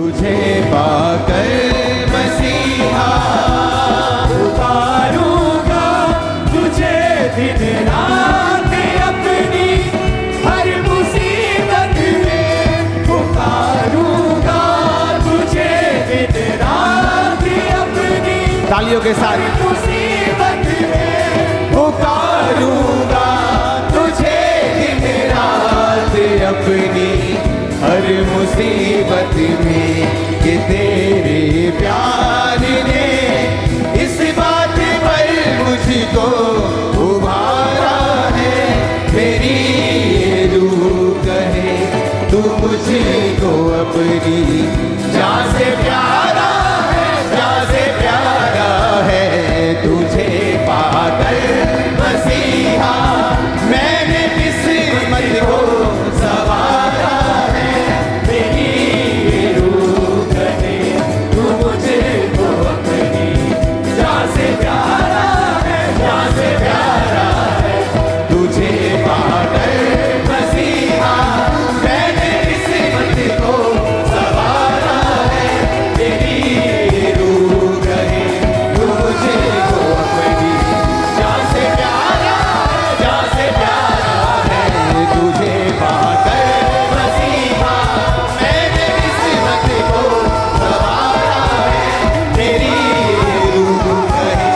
तुझे पाकर मसीहा पुकारूंगा तुझे दिन रात अपनी हर मुसीबत में। पुकारूंगा तुझे दिन रात अपनी तालियों के साथ मुसीबत में। पुकारूंगा तुझे दिन रात अपनी हर मुसीबत में कि तेरे प्यार ने इस बात पर मुझको उभारा है। मेरी ये रूह कहे तू मुझको अपनी जान से प्यारा है, जान से प्यारा है। तुझे पाकर मसीहा मैंने किस्मत को सवारा है। मेरी ये रूह कहे तू मुझको अपनी जान से प्यारा है, जान से प्यारा है। तुझे पाकर मसीहा मैंने किस्मत को सवारा है। तेरी ये रूह कहे तू मुझको अपनी जान से प्यारा है, जान से प्यारा है। तुझे पाकर मसीहा मैंने किस्मत को सवारा है। तेरी ये रूह कहे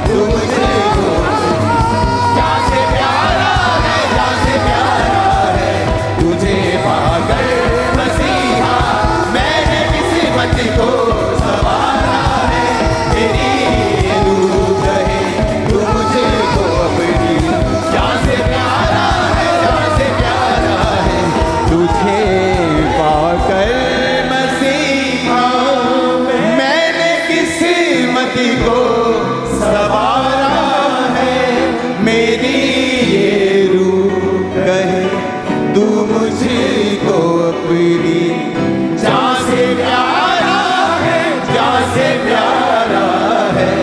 तू मुझको जान से प्यारा है, जान से प्यारा है। तुझे पाकर मसीहा मैंने किस्मत को सवारा है। तेरी ये रूह कहे तू मुझको अपनी जान से प्यारा है, जान से प्यारा है। तुझे पाकर मसीहा मैंने किस्मत को सवारा है। मेरी ये रूह कहे तू मुझको अपनी जान से प्यारा है, जान से प्यारा है।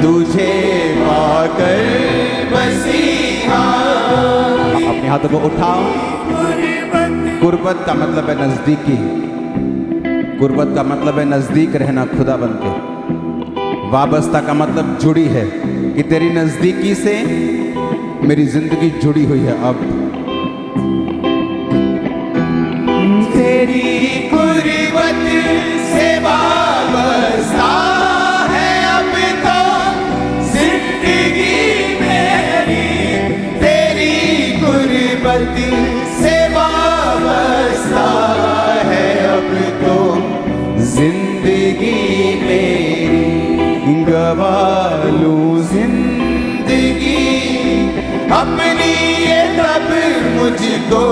तुझे पाकर मसीहा। अपने हाथों को उठाओ। गुर्बत का मतलब है नजदीकी। गुर्बत का मतलब है नजदीक रहना खुदा बन के। वाबस्ता का मतलब जुड़ी है कि तेरी नजदीकी से मेरी जिंदगी जुड़ी हुई है। अब तेरी गुर्बत से वाबस्ता है अब तो जिंदगी मेरी। तेरी गुर्बत से वाबस्ता है अब तो जिंदगी मेरी। गवा लूं जिंदगी अपनी ये तब मुझको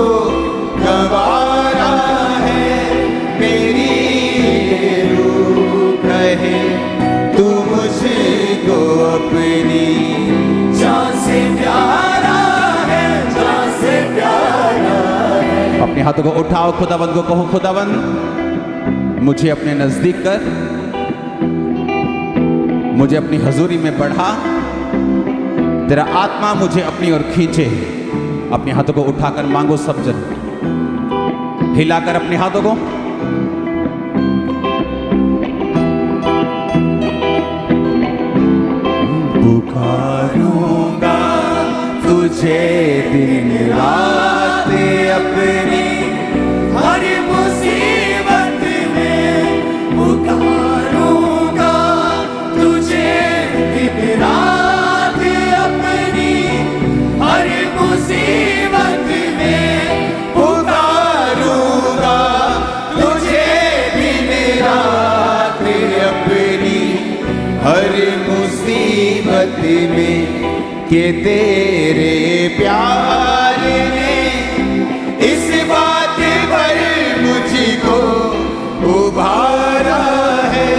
गवारा है। मेरी ये रूह कहे तू मुझको अपनी जान से प्यारा है, जान से प्यारा है। अपने हाथों को उठाओ। खुदावंद को कहो, खुदावंद मुझे अपने नजदीक कर, मुझे अपनी हजूरी में बढ़ा। तेरा आत्मा मुझे अपनी ओर खींचे। अपने हाथों को उठाकर मांगो सब जन, हिलाकर अपने हाथों को। पुकारूंगा तुझे दिन रात अपनी हर मुसीबत में। पुकारूंगा तुझे दिन रात अपनी हर मुसीबत में। पुकारूंगा तुझे दिन रात अपनी हर मुसीबत में कि तेरे प्यार ने इस बात पर मुझको उभारा है।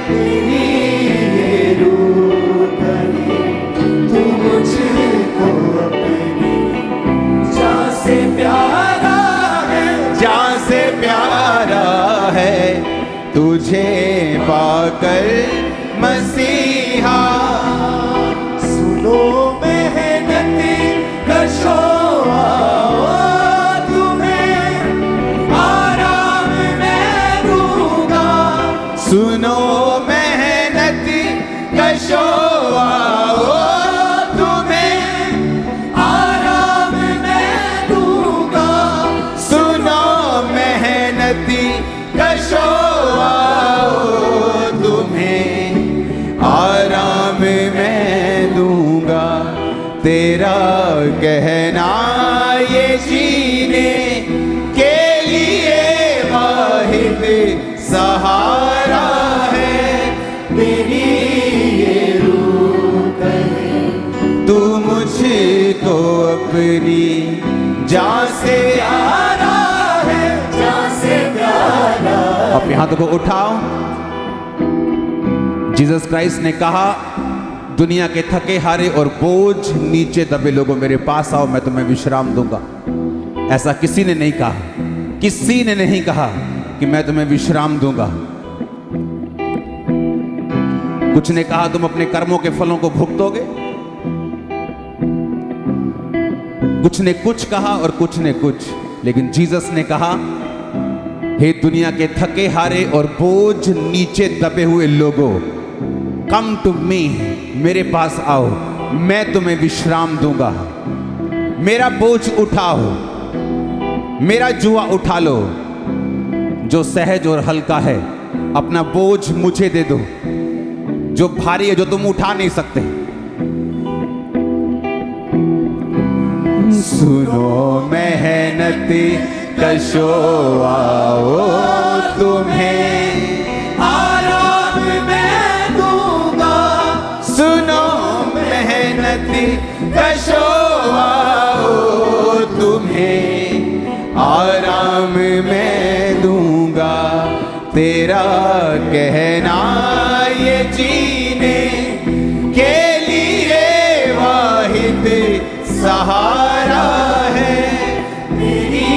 मेरी ये रूह कहे तू मुझको अपनी जान से प्यारा है, जान से प्यारा है। तुझे पाकर मसीहा सुनो मेहनत कशो आओ तुम्हें आराम मैं दूंगा। सुनो मेहनत कशो आओ, तुम्हें आराम मैं दूंगा। सुनो मेहनती कशो आओ, तुम्हें आराम मैं दूंगा। तेरा कहना ये जीने के लिए वाहिद सहारा है। मेरी ये रूह कहे तू मुझको अपनी जान से प्यारा है, जान से प्यारा। अपने हाथों को उठाओ। जीसस क्राइस्ट ने कहा, दुनिया के थके हारे और बोझ नीचे दबे लोगों मेरे पास आओ, मैं तुम्हें विश्राम दूंगा। ऐसा किसी ने नहीं कहा, किसी ने नहीं कहा कि मैं तुम्हें विश्राम दूंगा। कुछ ने कहा तुम अपने कर्मों के फलों को भुगतोगे, कुछ ने कुछ कहा और कुछ ने कुछ, लेकिन जीसस ने कहा, हे दुनिया के थके हारे और बोझ नीचे दबे हुए लोगों, कम टू मी, मेरे पास आओ, मैं तुम्हें विश्राम दूंगा। मेरा बोझ उठाओ, मेरा जुआ उठा लो जो सहज और हल्का है। अपना बोझ मुझे दे दो जो भारी है, जो तुम उठा नहीं सकते। सुनो मेहनती कशो आओ, तुम्हें आराम मैं दूंगा। सुनो मेहनती कशो आओ, तुम्हें आराम मैं दूंगा। तेरा कहना ये जीने के लिए वाहिद सहारा है। मेरी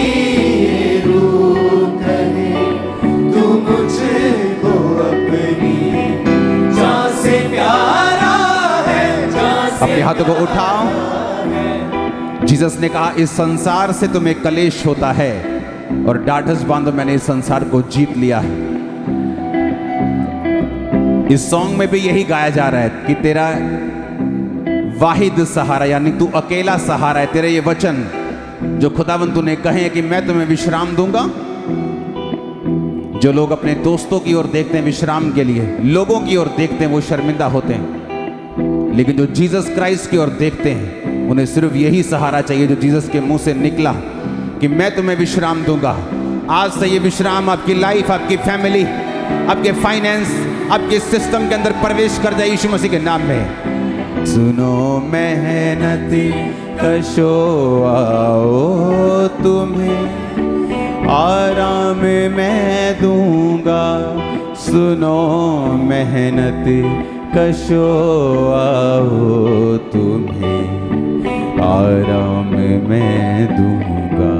ये रूह कहे तू मुझको अपनी जान से प्यारा है, जान से अपने हाथों को उठाओ। जीसस ने कहा, इस संसार से तुम्हें कलेश होता है और डाढ़स बांधो, मैंने इस संसार को जीत लिया है। इस सॉन्ग में भी यही गाया जा रहा है कि तेरा वाहिद सहारा, यानी तू अकेला सहारा है। तेरे ये वचन जो खुदावंद तूने कहे हैं कि मैं तुम्हें विश्राम दूंगा। जो लोग अपने दोस्तों की ओर देखते हैं विश्राम के लिए, लोगों की ओर देखते हैं, वो शर्मिंदा होते हैं। लेकिन जो जीसस क्राइस्ट की ओर देखते हैं, उन्हें सिर्फ यही सहारा चाहिए जो जीसस के मुंह से निकला कि मैं तुम्हें विश्राम दूंगा। आज से ये विश्राम आपकी लाइफ, आपकी फैमिली, आपके फाइनेंस, आपके सिस्टम के अंदर प्रवेश कर जाए यीशु मसीह के नाम में। सुनो मेहनती कशो आओ, तुम्हें आराम मैं दूंगा। सुनो मेहनती कशो आओ, तुम्हें आराम मैं दूंगा।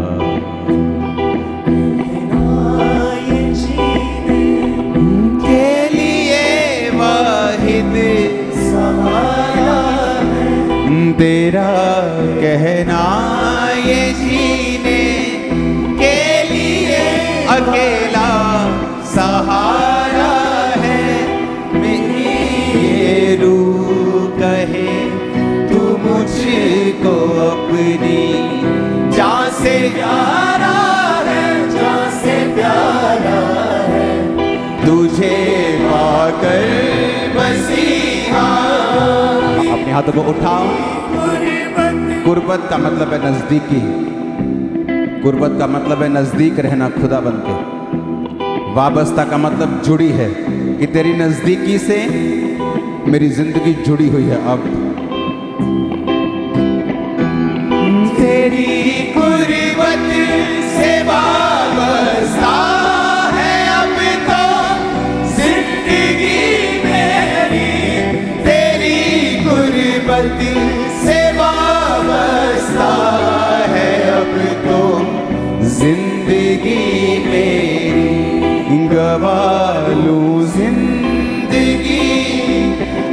के लिए वाहिद सहारा है। तेरा कहना ये जीने के लिए अकेला सहारा है। मेरी ये रूह कहे तू मुझको अपनी जान से प्यारा है, जान से प्यारा है। तुझे पाकर मसीहा। अपने हाथों को उठाओ। कुर्बत का मतलब है नजदीकी। कुर्बत का मतलब है नजदीक रहना खुदाबंद के। वाबस्ता का मतलब जुड़ी है कि तेरी नजदीकी से मेरी जिंदगी जुड़ी हुई है। अब तेरी कुर्बत से वाबस्ता है अब तो जिंदगी मेरी। तेरी कुर्बत से वाबस्ता है अब तो जिंदगी मेरी। गवा लूं जिंदगी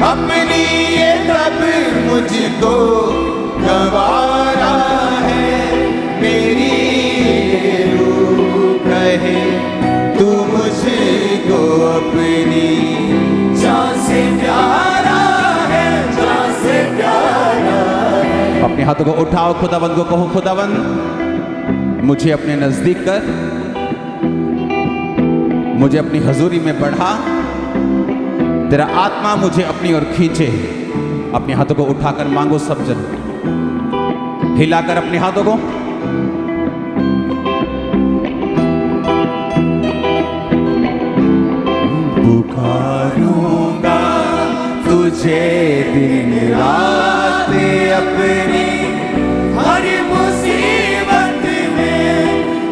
अपनी ये तब मुझको गवारा है। मेरी रूह कहे तू मुझको अपनी। जान से प्यारा है, जान से प्यारा है। अपने हाथों को उठाओ, खुदावंद को कहो, खुदावंद मुझे अपने नजदीक कर, मुझे अपनी हजूरी में बढ़ा, तेरा आत्मा मुझे अपनी ओर खींचे। अपने हाथों को उठाकर मांगो सब जन, हिलाकर अपने हाथों को। पुकारूंगा तुझे दिन रात अपनी, हर मुसीबत में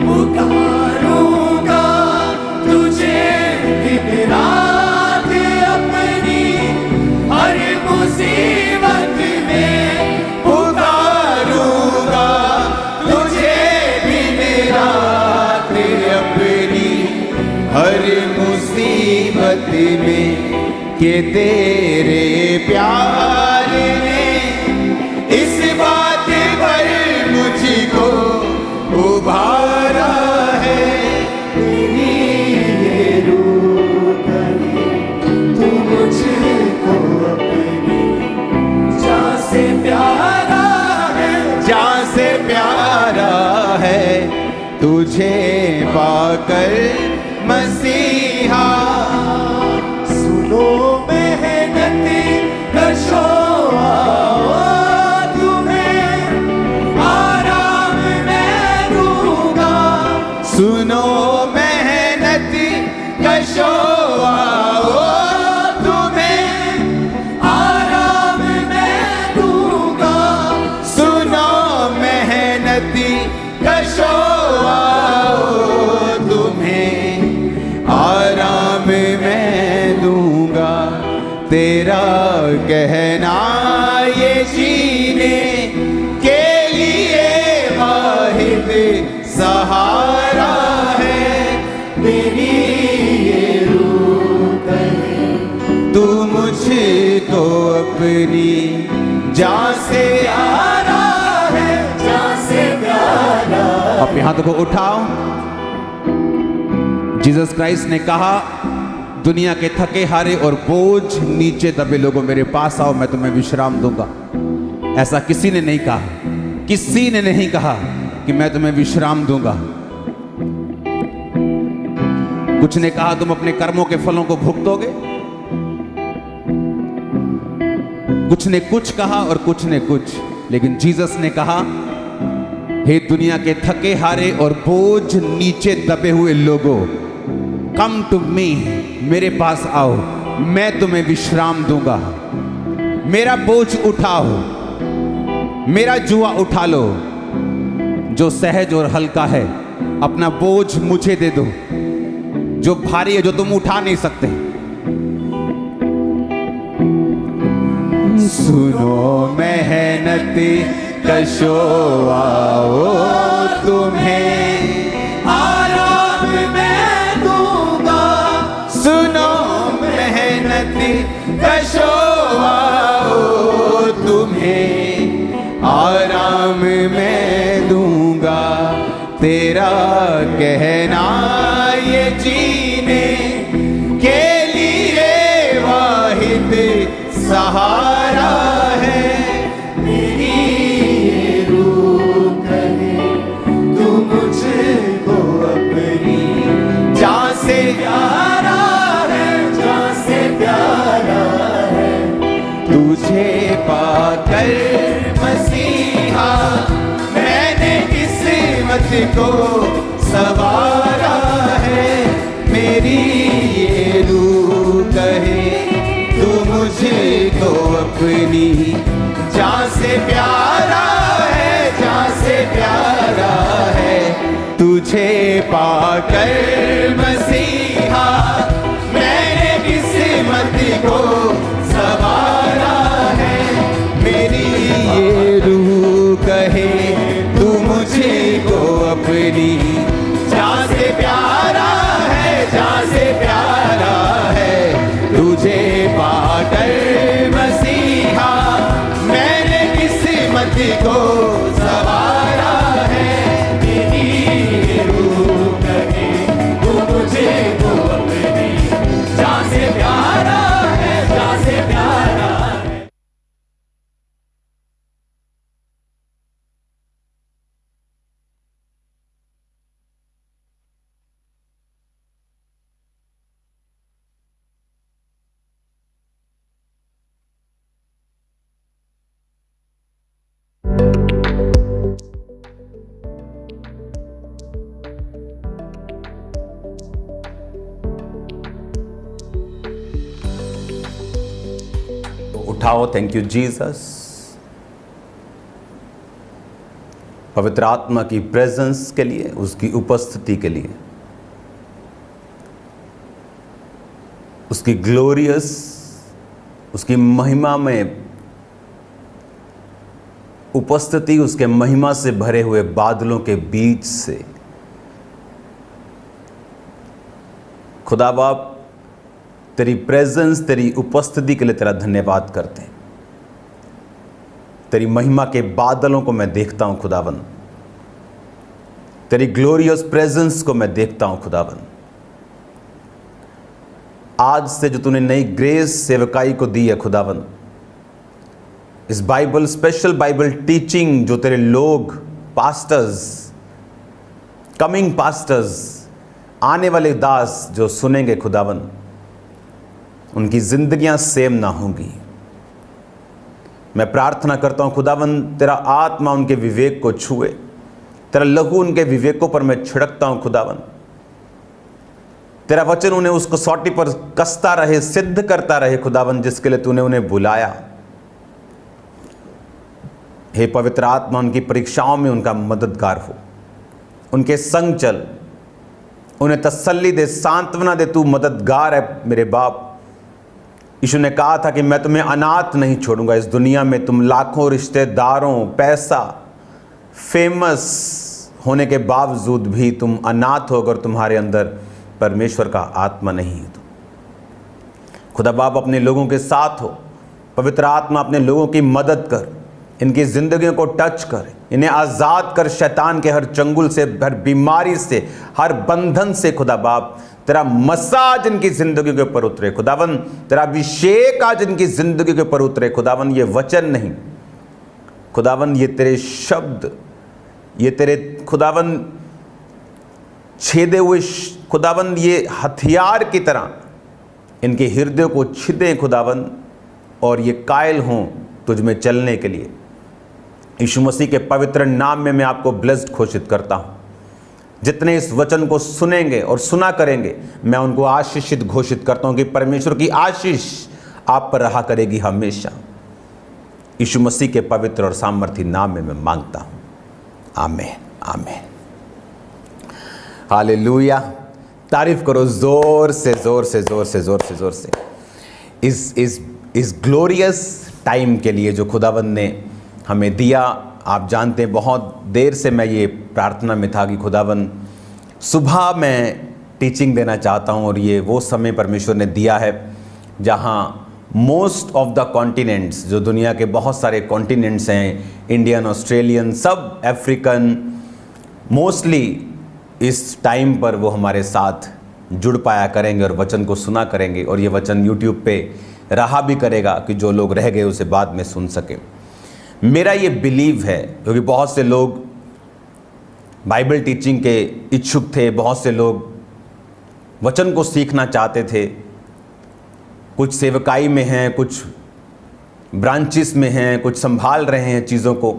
पुकारूंगा तुझे दिन रात अपनी, हर मुसीबत में पुकारूंगा तुझे दिन रात अपनी, हर मुसीबत में कि तेरे प्यार ने इस बात पर मुझको उभारा है। तेरी ये रूह करे तू मुझको अपनी, जान से प्यारा है, जान से प्यारा है तुझे पाकर मसीहा। सुनो मेहनती कशो तुम्हें आराम मैं दूंगा। सुनो मेहनती कशो तुम्हें आराम मैं दूंगा। सुनो मेहनती कशो तुम्हें आराम मैं दूंगा। तेरा कहना ये जीने के लिए वाहिद सहारा है। मेरी ये रूह कहे तू मुझको अपनी जान से प्यारा है, जान से प्यारा। अपने हाथों को उठाओ। जीसस क्राइस्ट ने कहा, दुनिया के थके हारे और बोझ नीचे दबे लोगों मेरे पास आओ, मैं तुम्हें विश्राम दूंगा। ऐसा किसी ने नहीं कहा, किसी ने नहीं कहा कि मैं तुम्हें विश्राम दूंगा। कुछ ने कहा तुम अपने कर्मों के फलों को भुगतोगे, कुछ ने कुछ कहा और कुछ ने कुछ, लेकिन जीसस ने कहा, हे दुनिया के थके हारे और बोझ नीचे दबे हुए लोगों, कम टू मी, मेरे पास आओ, मैं तुम्हें विश्राम दूंगा। मेरा बोझ उठाओ, मेरा जुआ उठा लो जो सहज और हल्का है। अपना बोझ मुझे दे दो जो भारी है, जो तुम उठा नहीं सकते। सुनो मेहनती कशो आओ तुम्हें आराम मैं दूंगा। सुनो मेहनती कशो आओ तुम्हें आराम मैं दूंगा। तेरा कहना ये जीने के लिए वाहिद सहारा है। मेरी ये रूह कहे तू मुझको अपनी, जान से प्यारा है, जान से प्यारा है। तुझे पाकर मसीहा मैंने किस्मत को सवारा है। मेरी ये रूह कहे तू मुझको अपनी, जान से प्यारा है, जान से प्यारा है। तुझे पाकर मसीहा मैंने किस्मत को सवारा है। मेरी ये रूह कहे तू मुझको अपनी, जान से प्यारा है, जान से प्यारा है। तुझे पाकर मसीहा मैंने किस्मत को सवारा है। मेरी ये रूह कहे तू मुझको अपनी, उठाओ। Thank you Jesus. पवित्र आत्मा की प्रेजेंस के लिए, उसकी उपस्थिति के लिए, उसकी ग्लोरियस, उसकी महिमा में उपस्थिति, उसके महिमा से भरे हुए बादलों के बीच से खुदा बाप तेरी प्रेजेंस, तेरी उपस्थिति के लिए तेरा धन्यवाद करते हैं। तेरी महिमा के बादलों को मैं देखता हूं खुदावन, तेरी ग्लोरियस प्रेजेंस को मैं देखता हूं खुदावन। आज से जो तूने नई ग्रेस सेवकाई को दी है खुदावन, इस बाइबल, स्पेशल बाइबल टीचिंग जो तेरे लोग, पास्टर्स, कमिंग पास्टर्स, आने वाले दास जो सुनेंगे खुदावन, उनकी जिंदगियां सेम ना होंगी। मैं प्रार्थना करता हूं खुदावन, तेरा आत्मा उनके विवेक को छुए, तेरा लहू उनके विवेकों पर मैं छिड़कता हूं खुदावन। तेरा वचन उन्हें उस कसौटी पर कसता रहे, सिद्ध करता रहे खुदावन, जिसके लिए तूने उन्हें बुलाया। हे पवित्र आत्मा, उनकी परीक्षाओं में उनका मददगार हो, उनके संग चल, उन्हें तसल्ली दे, सांत्वना दे। तू मददगार है मेरे बाप। यीशु ने कहा था कि मैं तुम्हें अनाथ नहीं छोड़ूंगा। इस दुनिया में तुम लाखों रिश्तेदारों, पैसा, फेमस होने के बावजूद भी तुम अनाथ हो अगर तुम्हारे अंदर परमेश्वर का आत्मा नहीं है। तो खुदा बाप अपने लोगों के साथ हो। पवित्र आत्मा अपने लोगों की मदद कर, इनकी जिंदगियों को टच कर, इन्हें आज़ाद कर शैतान के हर चंगुल से, हर बीमारी से, हर बंधन से। खुदा बाप तेरा मसाज इनकी जिंदगी के ऊपर उतरे खुदावन, तेरा अभिषेक आज इनकी जिंदगी के ऊपर उतरे खुदावन। ये वचन नहीं खुदावन, ये तेरे शब्द, ये तेरे खुदावन छेदे हुए खुदावन, ये हथियार की तरह इनके हृदय को छिदें खुदावन, और ये कायल हों तुझ में चलने के लिए। यीशु मसीह के पवित्र नाम में मैं आपको ब्लेस्ड घोषित करता हूं। जितने इस वचन को सुनेंगे और सुना करेंगे, मैं उनको आशीषित घोषित करता हूं कि परमेश्वर की आशीष आप पर रहा करेगी हमेशा। यीशु मसीह के पवित्र और सामर्थी नाम में मैं मांगता हूं, आमीन, आमीन, हालेलुया। तारीफ करो जोर से, जोर से, जोर से, जोर से, जोर से इस ग्लोरियस टाइम के लिए जो खुदावंद ने हमें दिया। आप जानते हैं बहुत देर से मैं ये प्रार्थना में था कि खुदावंद सुबह मैं टीचिंग देना चाहता हूँ, और ये वो समय परमेश्वर ने दिया है जहाँ मोस्ट ऑफ द कॉन्टिनेंट्स, जो दुनिया के बहुत सारे कॉन्टिनेंट्स हैं, इंडियन, ऑस्ट्रेलियन, सब अफ्रीकन, मोस्टली इस टाइम पर वो हमारे साथ जुड़ पाया करेंगे और वचन को सुना करेंगे। और ये वचन यूट्यूब पे रहा भी करेगा कि जो लोग रह गए उसे बाद में सुन सकें। मेरा ये बिलीव है, क्योंकि बहुत से लोग बाइबल टीचिंग के इच्छुक थे, बहुत से लोग वचन को सीखना चाहते थे, कुछ सेवकाई में हैं, कुछ ब्रांचेस में हैं, कुछ संभाल रहे हैं चीज़ों को,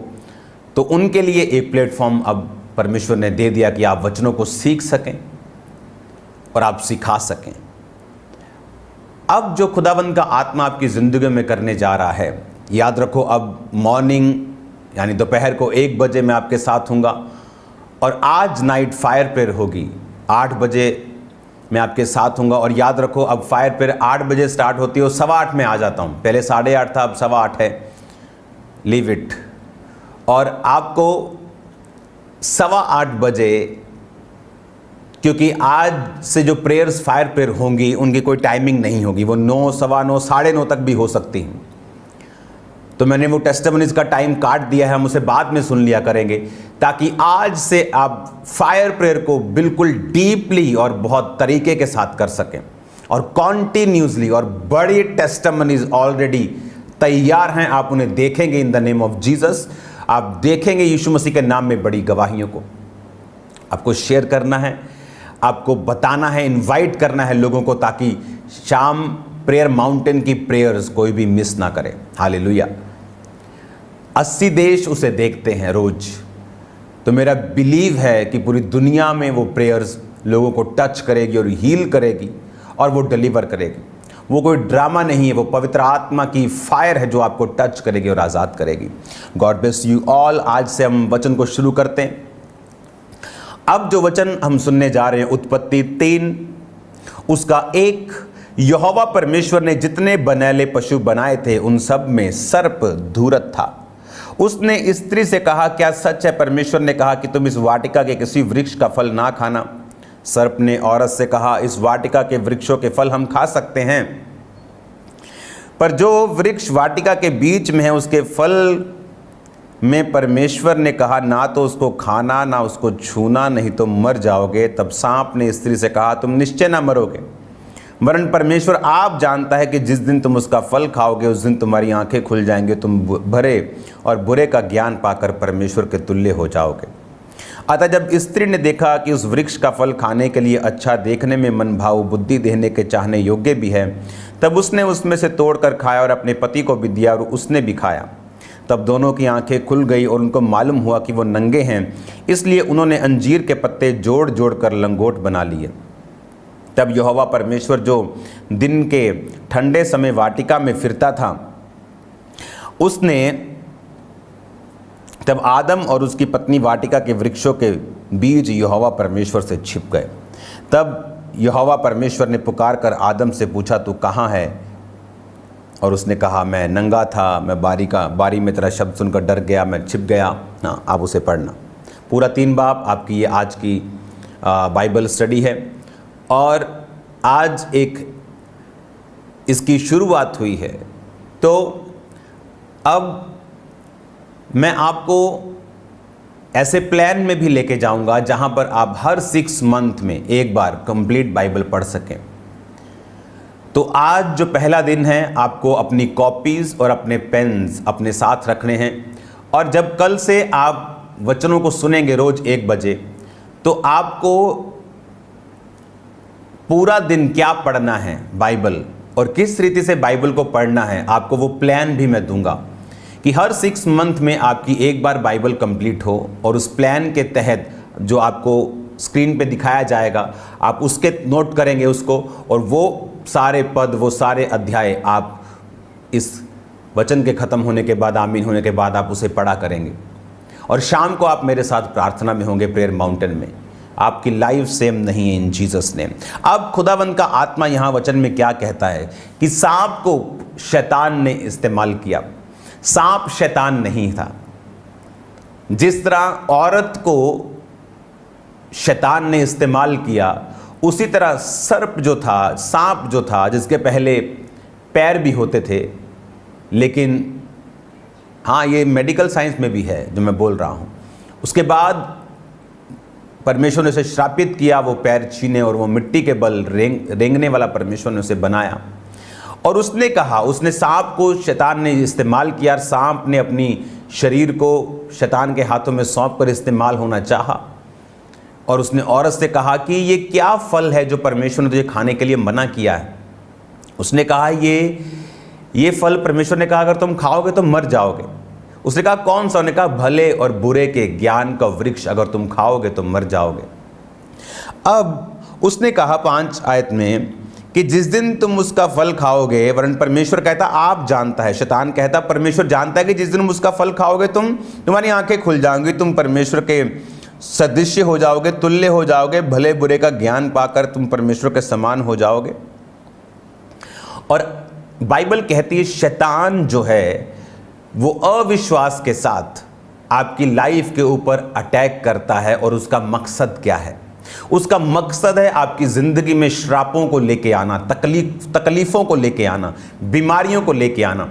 तो उनके लिए एक प्लेटफॉर्म अब परमेश्वर ने दे दिया कि आप वचनों को सीख सकें और आप सिखा सकें। अब जो खुदावंद का आत्मा आपकी ज़िंदगी में करने जा रहा है, याद रखो, अब मॉर्निंग यानी दोपहर को 1 बजे मैं आपके साथ हूँगा, और आज नाइट फायर प्रेयर होगी 8 बजे मैं आपके साथ हूँगा। और याद रखो, अब फायर प्रेयर 8 बजे स्टार्ट होती है और 8:15 में आ जाता हूँ। पहले 8:30 था, अब 8:15 है, लीव इट। और आपको 8:15 बजे, क्योंकि आज से जो प्रेयर्स फायर प्रेयर होंगी उनकी कोई टाइमिंग नहीं होगी, वो 9, 9:15, 9:30 तक भी हो सकती हैं। तो मैंने वो टेस्टिमनीज का टाइम काट दिया है, हम उसे बाद में सुन लिया करेंगे, ताकि आज से आप फायर प्रेयर को बिल्कुल डीपली और बहुत तरीके के साथ कर सकें और कॉन्टिन्यूसली। और बड़ी टेस्टिमनीज ऑलरेडी तैयार हैं, आप उन्हें देखेंगे in the name of Jesus. आप देखेंगे यीशु मसीह के नाम में बड़ी गवाहियों को। आपको शेयर करना है, आपको बताना है, इनवाइट करना है लोगों को, ताकि शाम प्रेयर माउंटेन की प्रेयर्स कोई भी मिस ना करे। हालेलुया। 80 देश उसे देखते हैं रोज। तो मेरा बिलीव है कि पूरी दुनिया में वो प्रेयर्स लोगों को टच करेगी और हील करेगी और वो डिलीवर करेगी। वो कोई ड्रामा नहीं है, वो पवित्र आत्मा की फायर है जो आपको टच करेगी और आज़ाद करेगी। God bless you all. आज से हम वचन को शुरू करते हैं। अब जो वचन हम सुनने जा रहे हैं उत्पत्ति 3 उसका 1, यहोवा परमेश्वर ने जितने बनैले पशु बनाए थे उन सब में सर्प धूर्त था। उसने स्त्री से कहा, क्या सच है परमेश्वर ने कहा कि तुम इस वाटिका के किसी वृक्ष का फल ना खाना? सर्प ने औरत से कहा, इस वाटिका के वृक्षों के फल हम खा सकते हैं, पर जो वृक्ष वाटिका के बीच में है उसके फल में परमेश्वर ने कहा, ना तो उसको खाना ना उसको छूना, नहीं तो मर जाओगे। तब सांप ने स्त्री से कहा, तुम निश्चय ना मरोगे, वरन परमेश्वर आप जानता है कि जिस दिन तुम उसका फल खाओगे उस दिन तुम्हारी आंखें खुल जाएंगे, तुम भरे और बुरे का ज्ञान पाकर परमेश्वर के तुल्य हो जाओगे। अतः जब स्त्री ने देखा कि उस वृक्ष का फल खाने के लिए अच्छा, देखने में मन भाव, बुद्धि देने के चाहने योग्य भी है, तब उसने उसमें से तोड़कर खाया और अपने पति को भी दिया और उसने भी खाया। तब दोनों की आंखें खुल गई और उनको मालूम हुआ कि वो नंगे हैं, इसलिए उन्होंने अंजीर के पत्ते जोड़ जोड़ कर लंगोट बना लिए। तब यहोवा परमेश्वर जो दिन के ठंडे समय वाटिका में फिरता था, उसने तब आदम और उसकी पत्नी वाटिका के वृक्षों के बीच यहोवा परमेश्वर से छिप गए। तब यहोवा परमेश्वर ने पुकार कर आदम से पूछा, तू कहाँ है? और उसने कहा, मैं नंगा था, मैं बारी में तेरा शब्द सुनकर डर गया, मैं छिप गया। हाँ, आप उसे पढ़ना। पूरा 3 बाब आपकी ये आज की बाइबल स्टडी है और आज एक इसकी शुरुआत हुई है। तो अब मैं आपको ऐसे प्लान में भी लेके जाऊंगा जहां पर आप हर 6 मंथ में एक बार कंप्लीट बाइबल पढ़ सकें। तो आज जो पहला दिन है, आपको अपनी कॉपीज़ और अपने पेन्स अपने साथ रखने हैं, और जब कल से आप वचनों को सुनेंगे रोज़ 1 बजे, तो आपको पूरा दिन क्या पढ़ना है बाइबल और किस रीति से बाइबल को पढ़ना है, आपको वो प्लान भी मैं दूंगा कि हर 6 मंथ में आपकी एक बार बाइबल कंप्लीट हो, और उस प्लान के तहत जो आपको स्क्रीन पे दिखाया जाएगा आप उसके नोट करेंगे उसको, और वो सारे पद, वो सारे अध्याय आप इस वचन के ख़त्म होने के बाद, आमीन होने के बाद आप उसे पढ़ा करेंगे। और शाम को आप मेरे साथ प्रार्थना में होंगे प्रेयर माउंटेन में। आपकी लाइफ सेम नहीं है इन जीसस नेम। अब खुदावंद का आत्मा यहाँ वचन में क्या कहता है कि सांप को शैतान ने इस्तेमाल किया। सांप शैतान नहीं था। जिस तरह औरत को शैतान ने इस्तेमाल किया, उसी तरह सर्प जो था, सांप जो था, जिसके पहले पैर भी होते थे, लेकिन हाँ ये मेडिकल साइंस में भी है जो मैं बोल रहा हूँ, उसके बाद परमेश्वर ने उसे श्रापित किया, वो पैर छीने और वो मिट्टी के बल रेंगने वाला परमेश्वर ने उसे बनाया। और उसने कहा, उसने सांप को शैतान ने इस्तेमाल किया, सांप ने अपनी शरीर को शैतान के हाथों में सौंप कर इस्तेमाल होना चाहा। और उसने औरत से कहा कि ये क्या फल है जो परमेश्वर ने तुझे खाने के लिए मना किया है? उसने कहा ये फल परमेश्वर ने कहा अगर तुम खाओगे तो मर जाओगे। उसने कहा कौन सा? उसने कहा भले और बुरे के ज्ञान का वृक्ष, अगर तुम खाओगे तो मर जाओगे। अब उसने कहा 5 आयत में कि जिस दिन तुम उसका फल खाओगे, वरन परमेश्वर कहता आप जानता है, शैतान कहता परमेश्वर जानता है कि जिस दिन तुम उसका फल खाओगे तुम्हारी आंखें खुल जाएंगी, तुम परमेश्वर के सदृश्य हो जाओगे, तुल्य हो जाओगे, भले बुरे का ज्ञान पाकर तुम परमेश्वर के समान हो जाओगे। और बाइबल कहती है शैतान जो है वो अविश्वास के साथ आपकी लाइफ के ऊपर अटैक करता है। और उसका मकसद क्या है? उसका मकसद है आपकी जिंदगी में श्रापों को लेके आना, तकलीफों को लेके आना, बीमारियों को लेके आना।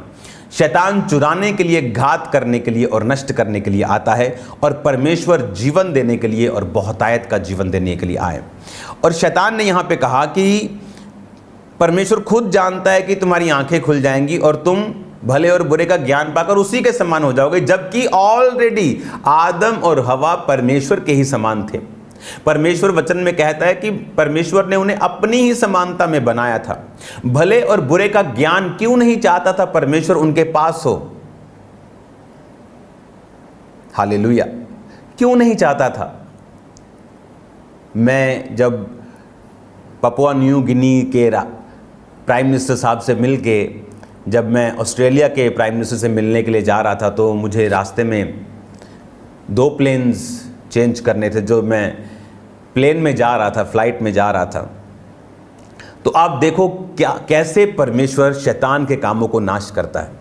शैतान चुराने के लिए, घात करने के लिए और नष्ट करने के लिए आता है, और परमेश्वर जीवन देने के लिए और बहुतायत का जीवन देने के लिए आए। और शैतान ने यहाँ पे कहा कि परमेश्वर खुद जानता है कि तुम्हारी आंखें खुल जाएंगी और तुम भले और बुरे का ज्ञान पाकर उसी के समान हो जाओगे, जबकि ऑलरेडी आदम और हवा परमेश्वर के ही समान थे। परमेश्वर वचन में कहता है कि परमेश्वर ने उन्हें अपनी ही समानता में बनाया था। भले और बुरे का ज्ञान क्यों नहीं चाहता था परमेश्वर उनके पास हो? हालेलुया, क्यों नहीं चाहता था? मैं जब पपुआ न्यू गिनी के प्राइम मिनिस्टर साहब से मिल के, जब मैं ऑस्ट्रेलिया के प्राइम मिनिस्टर से मिलने के लिए जा रहा था, तो मुझे रास्ते में 2 प्लेन्स चेंज करने थे। जो मैं प्लेन में जा रहा था, फ्लाइट में जा रहा था, तो आप देखो कैसे परमेश्वर शैतान के कामों को नाश करता है।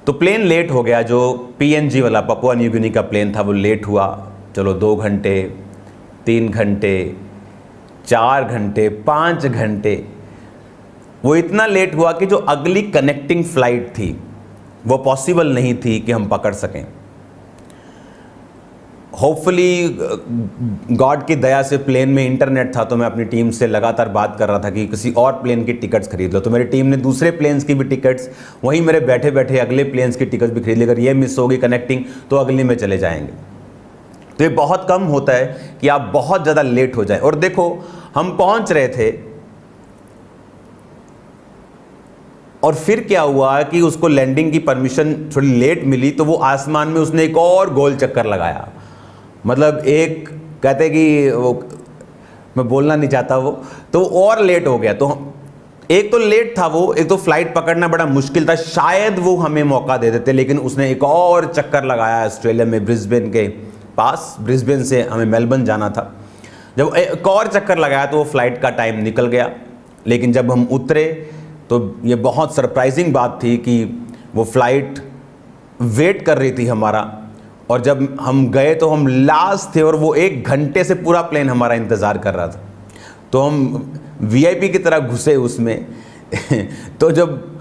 तो प्लेन लेट हो गया, जो PNG वाला पपुआ न्यू गिनी का प्लेन था वो लेट हुआ। चलो 2 घंटे, 3 घंटे, 4 घंटे, 5 घंटे, वो इतना लेट हुआ कि जो अगली कनेक्टिंग फ्लाइट थी वो पॉसिबल नहीं थी कि हम पकड़ सकें। होपफुली गॉड की दया से प्लेन में इंटरनेट था, तो मैं अपनी टीम से लगातार बात कर रहा था कि किसी और प्लेन की टिकट्स खरीद लो। तो मेरी टीम ने दूसरे प्लेन्स की भी टिकट्स, वहीं मेरे बैठे बैठे अगले प्लेन्स की टिकट्स भी खरीद ली। अगर ये मिस होगी कनेक्टिंग तो अगली में चले जाएंगे। तो ये बहुत कम होता है कि आप बहुत ज़्यादा लेट हो जाए। और देखो, हम पहुंच रहे थे और फिर क्या हुआ कि उसको लैंडिंग की परमिशन थोड़ी लेट मिली, तो वो आसमान में उसने एक और गोल चक्कर लगाया। मतलब एक कहते कि वो, मैं बोलना नहीं चाहता वो, तो वो और लेट हो गया। तो एक तो लेट था वो, एक तो फ्लाइट पकड़ना बड़ा मुश्किल था। शायद वो हमें मौका दे देते, लेकिन उसने एक और चक्कर लगाया ऑस्ट्रेलिया में, ब्रिस्बेन के पास। ब्रिस्बेन से हमें मेलबर्न जाना था। जब एक और चक्कर लगाया तो वो फ्लाइट का टाइम निकल गया। लेकिन जब हम उतरे तो ये बहुत सरप्राइजिंग बात थी कि वो फ्लाइट वेट कर रही थी हमारा, और जब हम गए तो हम लास्ट थे और वो 1 घंटे से पूरा प्लेन हमारा इंतज़ार कर रहा था। तो हम VIP की तरह घुसे उसमें तो जब,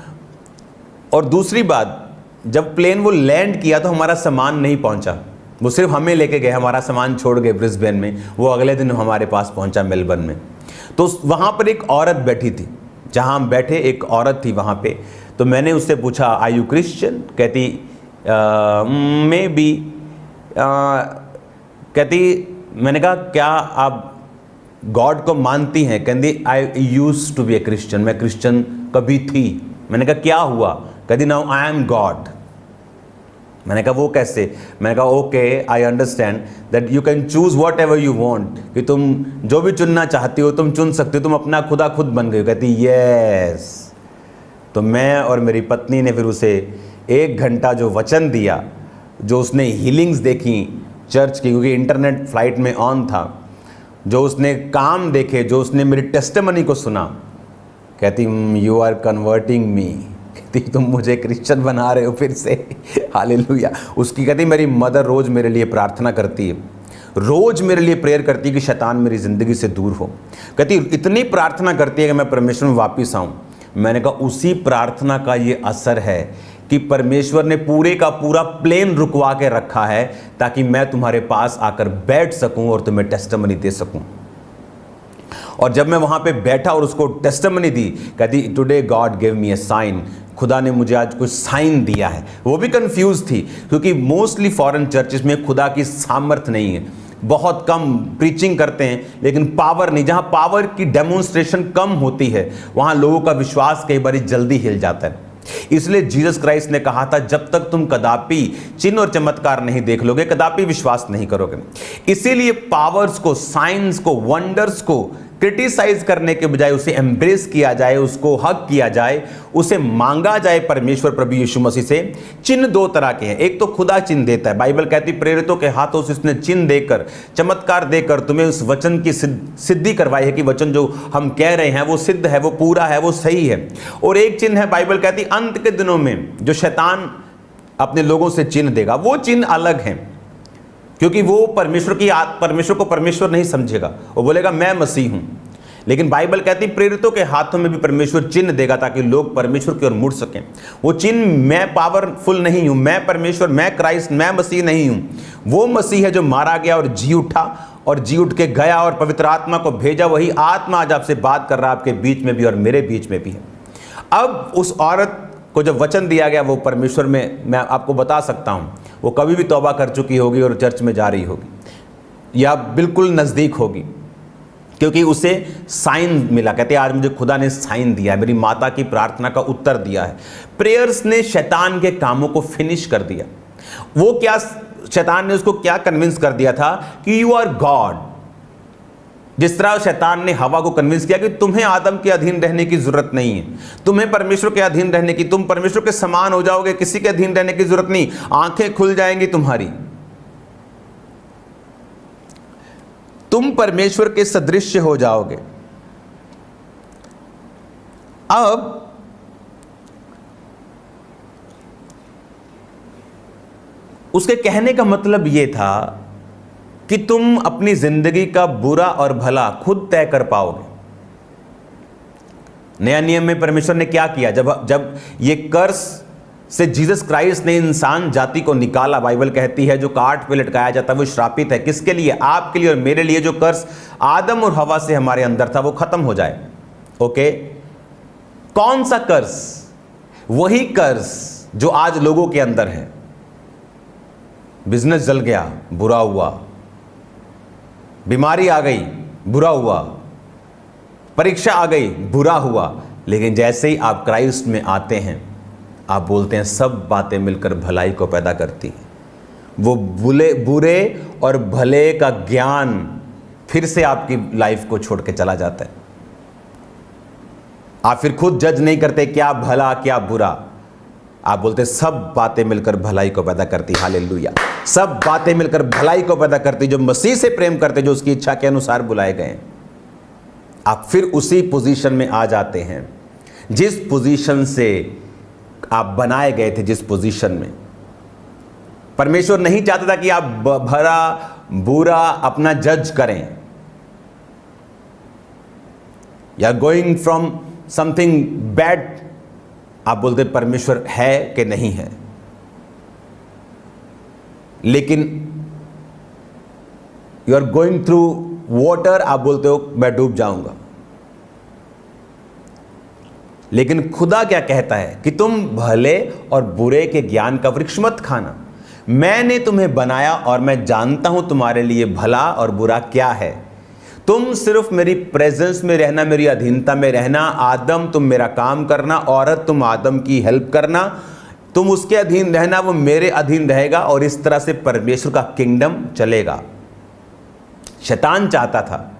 और दूसरी बात, जब प्लेन वो लैंड किया तो हमारा सामान नहीं पहुंचा। वो सिर्फ हमें लेके गए, हमारा सामान छोड़ गए ब्रिस्बेन में। वो अगले दिन हमारे पास पहुंचा मेलबर्न में। तो वहाँ पर एक औरत बैठी थी, जहाँ हम बैठे एक औरत थी वहाँ पे। तो मैंने उससे पूछा, आर यू क्रिश्चियन? कहती मे बी। कहती, मैंने कहा क्या आप गॉड को मानती हैं? कहती I used to be a Christian, मैं क्रिश्चियन कभी थी। मैंने कहा क्या हुआ? कहती नाउ आई एम गॉड। मैंने कहा वो कैसे? मैंने कहा okay, I understand that you can choose what ever you want, कि तुम जो भी चुनना चाहती हो तुम चुन सकती हो, तुम अपना खुदा खुद बन गई हो। कहती यस। तो मैं और मेरी पत्नी ने फिर उसे 1 घंटा जो वचन दिया, जो उसने हीलिंग्स देखी चर्च की, क्योंकि इंटरनेट फ्लाइट में ऑन था, जो उसने काम देखे, जो उसने मेरी टेस्टिमनी को सुना, कहती यू आर कन्वर्टिंग मी, कहती तुम मुझे क्रिश्चियन बना रहे हो फिर से। हालेलुया। उसकी कहती मेरी मदर रोज़ मेरे लिए प्रार्थना करती है, रोज़ मेरे लिए प्रेयर करती है कि शैतान मेरी ज़िंदगी से दूर हो। कहती इतनी प्रार्थना करती है कि मैं परमेश्वर में वापस आऊँ। मैंने कहा उसी प्रार्थना का ये असर है कि परमेश्वर ने पूरे का पूरा प्लेन रुकवा के रखा है, ताकि मैं तुम्हारे पास आकर बैठ सकूं और तुम्हें टेस्टिमनी दे सकूं। और जब मैं वहां पे बैठा और उसको टेस्टिमनी दी, कहती टुडे गॉड गिव मी ए साइन, खुदा ने मुझे आज कुछ साइन दिया है। वो भी कंफ्यूज थी, क्योंकि मोस्टली फॉरेन चर्चेस में खुदा की सामर्थ्य नहीं है, बहुत कम प्रीचिंग करते हैं लेकिन पावर नहीं। जहां पावर की डेमोन्स्ट्रेशन कम होती है वहां लोगों का विश्वास कई बार जल्दी हिल जाता है। इसलिए जीसस क्राइस्ट ने कहा था, जब तक तुम कदापि चिन्ह और चमत्कार नहीं देख लोगे, कदापि विश्वास नहीं करोगे। इसीलिए पावर्स को, साइंस को, वंडर्स को क्रिटिसाइज करने के बजाय उसे एम्ब्रेस किया जाए, उसको हक किया जाए, उसे मांगा जाए परमेश्वर प्रभु यीशु मसीह से। चिन्ह 2 तरह के हैं। एक तो खुदा चिन्ह देता है, बाइबल कहती प्रेरितों के हाथों से उसने चिन्ह देकर, चमत्कार देकर तुम्हें उस वचन की सिद्धि करवाई है कि वचन जो हम कह रहे हैं वो सिद्ध है, वो पूरा है, वो सही है। और एक चिन्ह है, बाइबल कहती अंत के दिनों में जो शैतान अपने लोगों से चिन्ह देगा, वो चिन्ह अलग हैं, क्योंकि वो परमेश्वर को परमेश्वर नहीं समझेगा, वो बोलेगा मैं मसीह हूं। लेकिन बाइबल कहती प्रेरितों के हाथों में भी परमेश्वर चिन्ह देगा, ताकि लोग परमेश्वर की ओर मुड़ सकें। वो चिन्ह, मैं पावरफुल नहीं हूं, मैं परमेश्वर, मैं क्राइस्ट, मैं मसीह नहीं हूं। वो मसीह है जो मारा गया और जी उठा, और जी उठ के गया और पवित्र आत्मा को भेजा। वही आत्मा आज आपसे बात कर रहा है, आपके बीच में भी और मेरे बीच में भी है। अब उस औरत को जब वचन दिया गया, वो परमेश्वर में, मैं आपको बता सकता हूं, वो कभी भी तौबा कर चुकी होगी और चर्च में जा रही होगी, या बिल्कुल नज़दीक होगी, क्योंकि उसे साइन मिला। कहते हैं आज मुझे खुदा ने साइन दिया है, मेरी माता की प्रार्थना का उत्तर दिया है। प्रेयर्स ने शैतान के कामों को फिनिश कर दिया। वो क्या, शैतान ने उसको क्या कन्विंस कर दिया था कि यू आर गॉड, जिस तरह शैतान ने हवा को कन्विंस किया कि तुम्हें आदम के अधीन रहने की जरूरत नहीं है, तुम्हें परमेश्वर के अधीन रहने की, तुम परमेश्वर के समान हो जाओगे, किसी के अधीन रहने की जरूरत नहीं, आंखें खुल जाएंगी तुम्हारी, तुम परमेश्वर के सदृश हो जाओगे। अब उसके कहने का मतलब यह था कि तुम अपनी जिंदगी का बुरा और भला खुद तय कर पाओगे। नया नियम में परमेश्वर ने क्या किया, जब ये कर्स से जीसस क्राइस्ट ने इंसान जाति को निकाला, बाइबल कहती है जो काट पे लटकाया जाता है वो श्रापित है। किसके लिए? आपके लिए और मेरे लिए। जो कर्स आदम और हवा से हमारे अंदर था वो खत्म हो जाए। ओके, कौन सा कर्स? वही कर्स जो आज लोगों के अंदर है। बिजनेस जल गया, बुरा हुआ, बीमारी आ गई, बुरा हुआ, परीक्षा आ गई, बुरा हुआ। लेकिन जैसे ही आप क्राइस्ट में आते हैं, आप बोलते हैं सब बातें मिलकर भलाई को पैदा करती हैं। वो बुरे और भले का ज्ञान फिर से आपकी लाइफ को छोड़ के चला जाता है। आप फिर खुद जज नहीं करते क्या भला क्या बुरा, आप बोलते सब बातें मिलकर भलाई को पैदा करती। हालेलुया। सब बातें मिलकर भलाई को पैदा करती। जो मसीह से प्रेम करते, जो उसकी इच्छा के अनुसार बुलाए गए, आप फिर उसी पोजीशन में आ जाते हैं जिस पोजीशन से आप बनाए गए थे। जिस पोजीशन में परमेश्वर नहीं चाहता था कि आप भला बुरा अपना जज करें, या गोइंग फ्रॉम समथिंग बैड, आप बोलते परमेश्वर है कि नहीं है। लेकिन you are going through water, आप बोलते हो मैं डूब जाऊंगा। लेकिन खुदा क्या कहता है कि तुम भले और बुरे के ज्ञान का वृक्ष मत खाना। मैंने तुम्हें बनाया और मैं जानता हूं तुम्हारे लिए भला और बुरा क्या है। तुम सिर्फ मेरी प्रेजेंस में रहना, मेरी अधीनता में रहना। आदम तुम मेरा काम करना, औरत तुम आदम की हेल्प करना, तुम उसके अधीन रहना, वो मेरे अधीन रहेगा, और इस तरह से परमेश्वर का किंगडम चलेगा। शैतान चाहता था,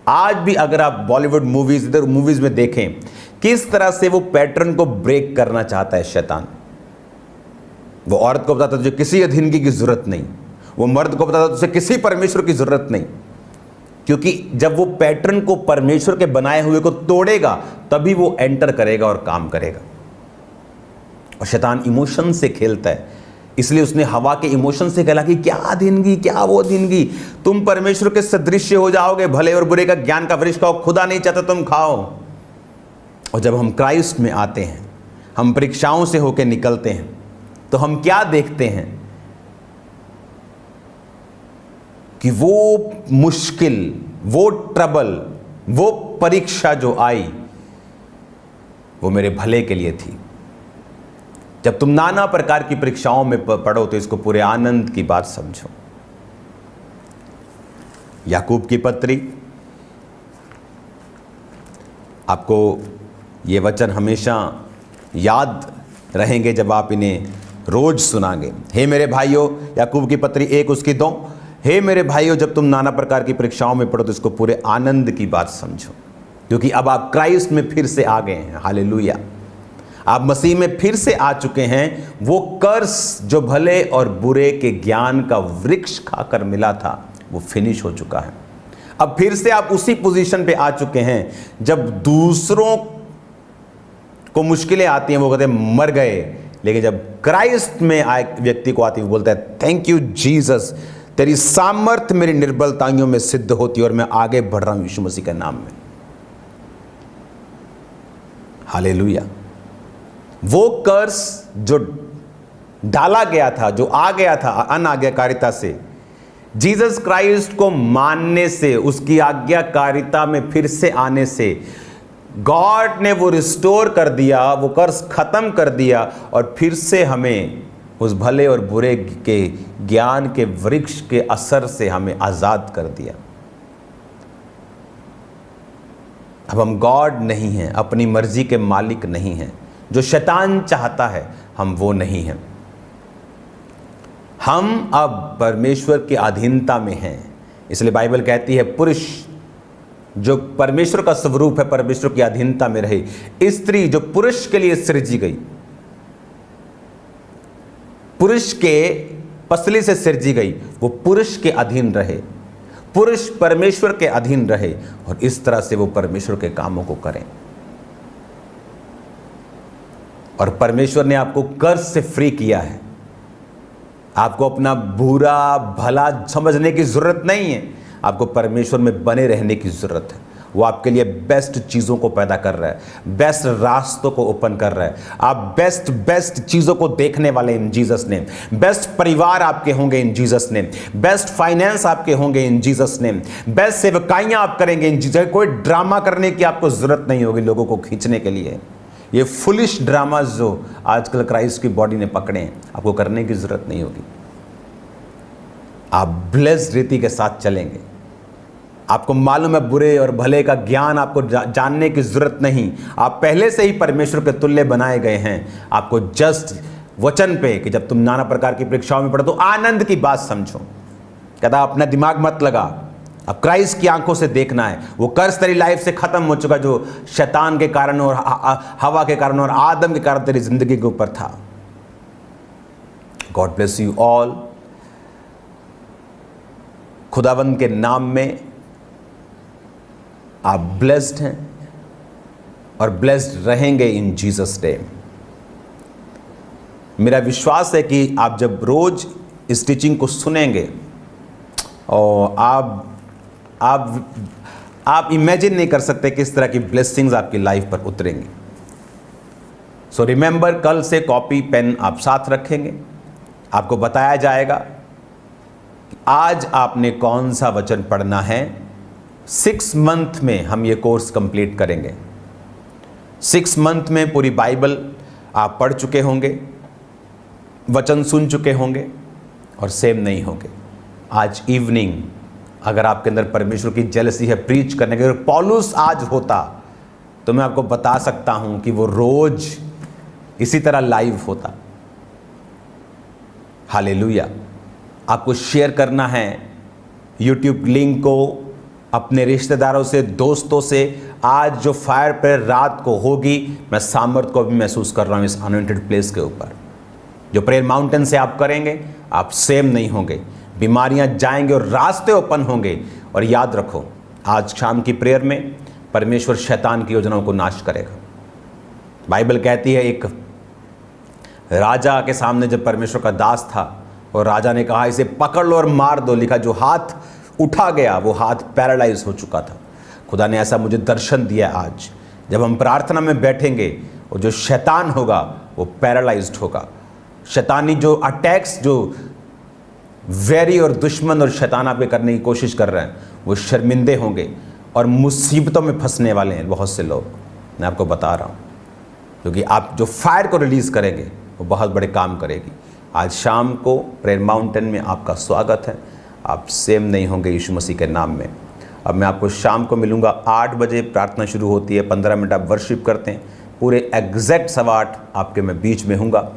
आज भी अगर आप बॉलीवुड मूवीज, इधर मूवीज में देखें, किस तरह से वो पैटर्न को ब्रेक करना चाहता है शैतान। वो औरत को बताता तुझे किसी अधीनगी की जरूरत नहीं, वो मर्द को बताता तुझे किसी परमेश्वर की जरूरत नहीं। क्योंकि जब वो पैटर्न को परमेश्वर के बनाए हुए को तोड़ेगा, तभी वो एंटर करेगा और काम करेगा। और शैतान इमोशन से खेलता है, इसलिए उसने हवा के इमोशन से कहा कि क्या अधीनगी, क्या वो अधीनगी, तुम परमेश्वर के सदृश हो जाओगे, भले और बुरे का ज्ञान का वृक्ष खाओ, खुदा नहीं चाहता तुम खाओ। और जब हम क्राइस्ट में आते हैं, हम परीक्षाओं से होकर निकलते हैं, तो हम क्या देखते हैं कि वो मुश्किल, वो ट्रबल, वो परीक्षा जो आई, वो मेरे भले के लिए थी। जब तुम नाना प्रकार की परीक्षाओं में पढ़ो तो इसको पूरे आनंद की बात समझो। याकूब की पत्री, आपको ये वचन हमेशा याद रहेंगे जब आप इन्हें रोज सुनांगे। हे मेरे भाइयों, याकूब की पत्री 1 उसकी 2, हे मेरे भाइयों, जब तुम नाना प्रकार की परीक्षाओं में पढ़ो तो इसको पूरे आनंद की बात समझो, क्योंकि अब आप क्राइस्ट में फिर से आ गए हैं। हालेलुया। आप मसीह में फिर से आ चुके हैं। वो कर्स जो भले और बुरे के ज्ञान का वृक्ष खाकर मिला था, वो फिनिश हो चुका है। अब फिर से आप उसी पोजीशन पे आ चुके हैं जब दूसरों को मुश्किलें आती हैं, वो कहते हैं मर गए, लेकिन जब क्राइस्ट में आए व्यक्ति को आती है, वो बोलता है थैंक यू जीसस, तेरी सामर्थ मेरी निर्बलताइयों में सिद्ध होती है और मैं आगे बढ़ रहा हूं यीशु मसीह के नाम में। हालेलुया। वो कर्स जो डाला गया था, जो आ गया था अनाज्ञाकारिता से, जीसस क्राइस्ट को मानने से, उसकी आज्ञाकारिता में फिर से आने से गॉड ने वो रिस्टोर कर दिया, वो कर्स खत्म कर दिया, और फिर से हमें उस भले और बुरे के ज्ञान के वृक्ष के असर से हमें आजाद कर दिया। अब हम गॉड नहीं हैं, अपनी मर्जी के मालिक नहीं हैं। जो शैतान चाहता है हम वो नहीं हैं। हम अब परमेश्वर की अधीनता में हैं। इसलिए बाइबल कहती है पुरुष जो परमेश्वर का स्वरूप है, परमेश्वर की अधीनता में रहे। स्त्री जो पुरुष के लिए सृजी गई, पुरुष के पसली से सृजी गई, वो पुरुष के अधीन रहे, पुरुष परमेश्वर के अधीन रहे और इस तरह से वो परमेश्वर के कामों को करें। और परमेश्वर ने आपको कर्ज से फ्री किया है। आपको अपना बुरा भला समझने की जरूरत नहीं है, आपको परमेश्वर में बने रहने की जरूरत है। वो आपके लिए बेस्ट चीज़ों को पैदा कर रहा है, बेस्ट रास्तों को ओपन कर रहा है। आप बेस्ट चीज़ों को देखने वाले इन जीसस नेम। बेस्ट परिवार आपके होंगे इन जीसस नेम। बेस्ट फाइनेंस आपके होंगे इन जीसस नेम। बेस्ट सेवकाइयाँ आप करेंगे इन जीसस। कोई ड्रामा करने की आपको ज़रूरत नहीं होगी लोगों को खींचने के लिए। ये फुलिश ड्रामाज जो आजकल क्राइस्ट की बॉडी ने पकड़े हैं, आपको करने की ज़रूरत नहीं होगी। आप ब्लेस्ड रीति के साथ चलेंगे। आपको मालूम है बुरे और भले का ज्ञान आपको जानने की जरूरत नहीं। आप पहले से ही परमेश्वर के तुल्य बनाए गए हैं। आपको जस्ट वचन पे कि जब तुम नाना प्रकार की परीक्षाओं में पढ़ो तो आनंद की बात समझो। कहता अपना दिमाग मत लगा, अब क्राइस्ट की आंखों से देखना है। वो कर्ज तेरी लाइफ से खत्म हो चुका जो शैतान के कारण और हवा के कारण और आदम के कारण तेरी जिंदगी के ऊपर था। God bless you all. खुदावंद के नाम में आप ब्लेस्ड हैं और ब्लेस्ड रहेंगे इन जीसस नेम। मेरा विश्वास है कि आप जब रोज इस टीचिंग को सुनेंगे और आप इमेजिन नहीं कर सकते किस तरह की ब्लेसिंग्स आपकी लाइफ पर उतरेंगी। सो रिमेंबर, कल से कॉपी पेन आप साथ रखेंगे। आपको बताया जाएगा कि आज आपने कौन सा वचन पढ़ना है। 6 मंथ में हम ये कोर्स कंप्लीट करेंगे। 6 मंथ में पूरी बाइबल आप पढ़ चुके होंगे, वचन सुन चुके होंगे और सेम नहीं होंगे। आज इवनिंग अगर आपके अंदर परमेश्वर की जेलसी है प्रीच करने के, अगर पौलुस आज होता तो मैं आपको बता सकता हूं कि वो रोज इसी तरह लाइव होता। हालेलुया। आपको शेयर करना है यूट्यूब लिंक को अपने रिश्तेदारों से, दोस्तों से। आज जो फायर प्रेयर रात को होगी, मैं सामर्थ को भी महसूस कर रहा हूं इस अनॉइंटेड प्लेस के ऊपर। जो प्रेयर माउंटेन से आप करेंगे, आप सेम नहीं होंगे, बीमारियां जाएंगे और रास्ते ओपन होंगे। और याद रखो, आज शाम की प्रेयर में परमेश्वर शैतान की योजनाओं को नाश करेगा। बाइबल कहती है एक राजा के सामने जब परमेश्वर का दास था और राजा ने कहा इसे पकड़ लो और मार दो, लिखा जो हाथ उठा गया वो हाथ पैरालाइज हो चुका था। खुदा ने ऐसा मुझे दर्शन दिया आज। जब हम प्रार्थना में बैठेंगे और जो शैतान होगा वो पैरालाइज्ड होगा। शैतानी जो अटैक्स, जो वैरी और दुश्मन और शैतान आपके करने की कोशिश कर रहे हैं, वो शर्मिंदे होंगे और मुसीबतों में फंसने वाले हैं बहुत से लोग। मैं आपको बता रहा हूँ, क्योंकि आप जो फायर को रिलीज़ करेंगे वो बहुत बड़े काम करेगी। आज शाम को प्रेयर माउंटेन में आपका स्वागत है। आप सेम नहीं होंगे यीशु मसीह के नाम में। अब मैं आपको शाम को मिलूंगा 8 बजे, प्रार्थना शुरू होती है। 15 मिनट आप वर्शिप करते हैं। पूरे एग्जैक्ट 8:15 आपके मैं बीच में हूँगा।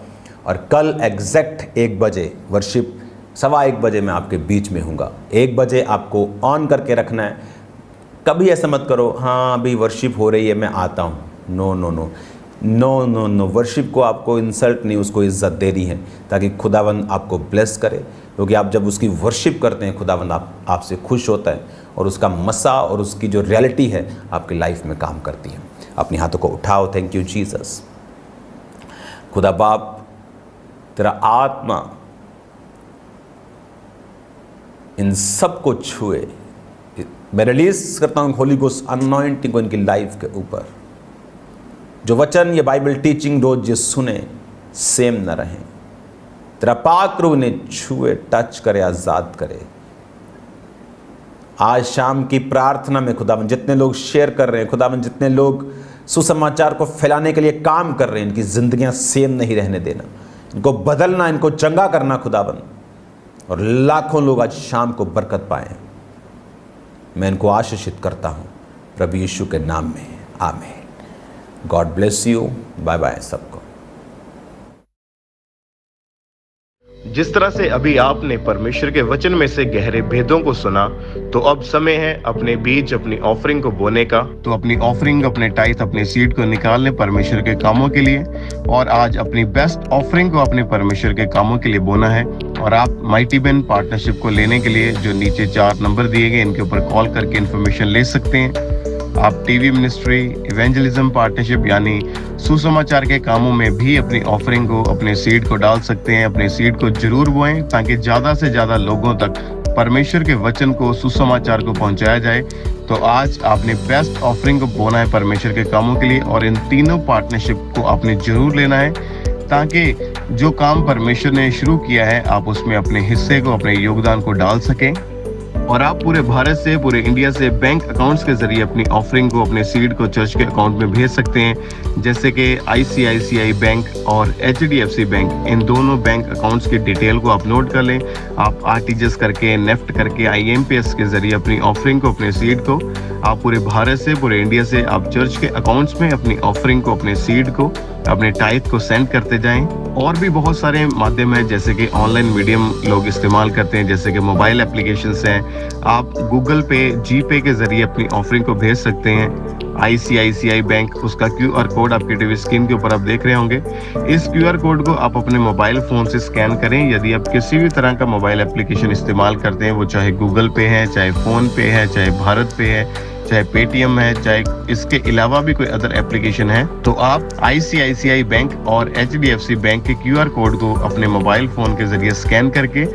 और कल एग्जैक्ट 1 बजे वर्शिप, 1:15 बजे मैं आपके बीच में हूँगा। 1 बजे आपको ऑन करके रखना है। कभी ऐसा मत करो हाँ अभी वर्शिप हो रही है मैं आता हूँ। No no no no no no, worship को आपको इंसल्ट नहीं, उसको इज्जत देनी है ताकि खुदावंद आपको ब्लेस करे। क्योंकि आप जब उसकी वर्शिप करते हैं, खुदावंद आपसे खुश होता है और उसका मसा और उसकी जो रियलिटी है आपकी लाइफ में काम करती है। अपने हाथों को उठाओ। Thank you Jesus. खुदा बाप, तेरा आत्मा इन सब को छुए। मैं रिलीज करता हूँ होली गोस्ट अनॉइंटिंग को इनकी लाइफ के ऊपर। जो वचन ये बाइबल टीचिंग रोज जो सुने सेम न रहे। तेरा पाक रूह इन्हें छुए, टच करे, आजाद करे। आज शाम की प्रार्थना में खुदावंद जितने लोग शेयर कर रहे हैं, खुदावंद जितने लोग सुसमाचार को फैलाने के लिए काम कर रहे हैं, इनकी जिंदगियां सेम नहीं रहने देना, इनको बदलना, इनको चंगा करना खुदावंद। और लाखों लोग आज शाम को बरकत पाएं। मैं इनको आशीषित करता हूं प्रभु यीशु के नाम में, आमीन। God bless you. Bye bye सबको। जिस तरह से अभी आपने परमेश्वर के वचन में से गहरे भेदों को सुना, तो अब समय है अपने बीज, अपनी ऑफरिंग को बोने का। तो अपनी ऑफरिंग, अपने टाइथ, अपने सीड को निकाल लें परमेश्वर के कामों के लिए, और आज अपनी बेस्ट ऑफरिंग को अपने परमेश्वर के कामों के लिए बोना है। और आप माइटी बेन पार्टनरशिप को लेने के लिए जो नीचे 4 नंबर दिए गए, इनके ऊपर कॉल करके इन्फॉर्मेशन ले सकते हैं। आप टीवी मिनिस्ट्री, इवेंजलिज्म पार्टनरशिप यानी सुसमाचार के कामों में भी अपनी ऑफरिंग को, अपने सीड को डाल सकते हैं। अपने सीड को जरूर बोएं ताकि ज़्यादा से ज़्यादा लोगों तक परमेश्वर के वचन को, सुसमाचार को पहुंचाया जाए। तो आज आपने बेस्ट ऑफरिंग को बोना है परमेश्वर के कामों के लिए, और इन तीनों पार्टनरशिप को आपने जरूर लेना है ताकि जो काम परमेश्वर ने शुरू किया है आप उसमें अपने हिस्से को, अपने योगदान को डाल सकें। और आप पूरे भारत से, पूरे इंडिया से बैंक अकाउंट्स के जरिए अपनी ऑफरिंग को, अपने सीड को चर्च के अकाउंट में भेज सकते हैं, जैसे कि ICICI बैंक और HDFC बैंक। इन दोनों बैंक अकाउंट्स की डिटेल को आप नोट कर लें। आप RTGS करके, नेफ्ट करके, IMPS के जरिए अपनी ऑफरिंग को, अपने सीड को, आप पूरे भारत से, पूरे इंडिया से आप चर्च के अकाउंट्स में अपनी ऑफरिंग को, अपने सीड को, अपने टाइथ को सेंड करते जाएं। और भी बहुत सारे माध्यम हैं जैसे कि ऑनलाइन मीडियम लोग इस्तेमाल करते हैं, जैसे कि मोबाइल एप्लीकेशंस हैं। आप गूगल पे, GPay के जरिए अपनी ऑफरिंग को भेज सकते हैं। ICICI बैंक, उसका QR कोड आपके टीवी स्क्रीन के ऊपर आप देख रहे होंगे। इस QR कोड को आप अपने मोबाइल फोन से स्कैन करें। यदि आप किसी भी तरह का मोबाइल एप्लीकेशन इस्तेमाल करते हैं, वो चाहे गूगल पे है, चाहे फोन पे है, चाहे भारत पे है, चाहे पेटीएम है, चाहे इसके अलावा भी कोई अदर एप्लीकेशन है, तो आप ICICI बैंक और HDFC बैंक के QR कोड को अपने मोबाइल फोन के जरिए स्कैन करके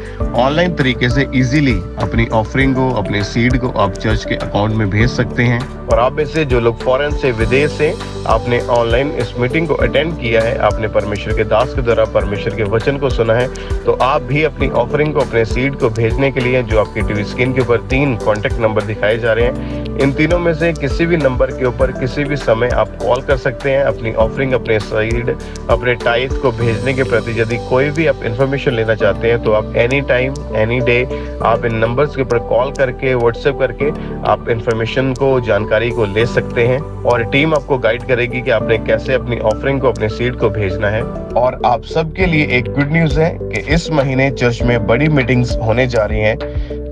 ऑनलाइन तरीके से इजीली अपनी ऑफरिंग को, अपने सीड को आप चर्च के अकाउंट में भेज सकते हैं। और आप में से जो लोग फॉरेन से, विदेश से आपने ऑनलाइन इस मीटिंग को अटेंड किया है, आपने परमेश्वर के दास के द्वारा परमेश्वर के वचन को सुना है, तो आप भी अपनी ऑफरिंग को, अपने सीड को भेजने के लिए जो आपकी टीवी स्क्रीन के ऊपर 3 कॉन्टेक्ट नंबर दिखाए जा रहे हैं, इन तीनों में से किसी भी नंबर के ऊपर किसी भी समय आप कॉल कर सकते हैं अपनी ऑफरिंग, अपने सीड, अपने टाइथ को भेजने के प्रति। यदि कोई भी आप इन्फॉर्मेशन लेना चाहते हैं तो आप एनी टाइम, एनी डे आप इन नंबर्स के ऊपर कॉल करके, व्हाट्सएप करके आप इन्फॉर्मेशन को, जानकारी को ले सकते हैं, और टीम आपको गाइड करेगी कि आपने कैसे अपनी ऑफरिंग को, अपने सीड को भेजना है। और आप सबके लिए एक गुड न्यूज है कि इस महीने चर्च में बड़ी मीटिंग्स होने जा रही हैं।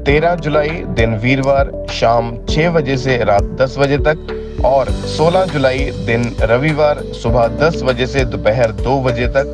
13 जुलाई दिन वीरवार शाम 6 बजे से रात 10 बजे तक, और 16 जुलाई दिन रविवार सुबह 10 बजे से दोपहर 2 बजे तक।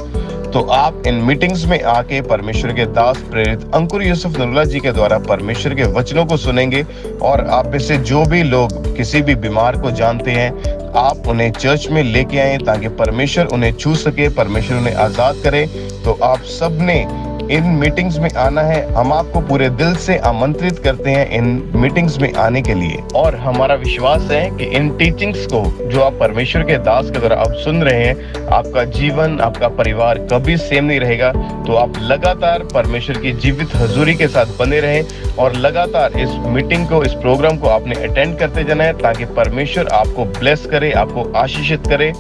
तो आप इन मीटिंग्स में आके परमेश्वर के दास प्रेरित अंकुर यूसुफ नरूला जी के द्वारा परमेश्वर के वचनों को सुनेंगे। और आप में से जो भी लोग किसी भी बीमार को जानते हैं, आप उन्हें चर्च में लेके आए ताकि परमेश्वर उन्हें छू सके, परमेश्वर उन्हें आजाद करे। तो आप सब ने इन मीटिंग्स में आना है। हम आपको पूरे दिल से आमंत्रित करते हैं इन मीटिंग्स में आने के लिए। और हमारा विश्वास है कि इन टीचिंग्स को जो आप परमेश्वर के दास के द्वारा आप सुन रहे हैं, आपका जीवन, आपका परिवार कभी सेम नहीं रहेगा। तो आप लगातार परमेश्वर की जीवित हजूरी के साथ बने रहें और लगातार इस मीटिंग को, इस प्रोग्राम को आपने अटेंड करते जाना है ताकि परमेश्वर आपको ब्लेस करे, आपको आशीषित करे।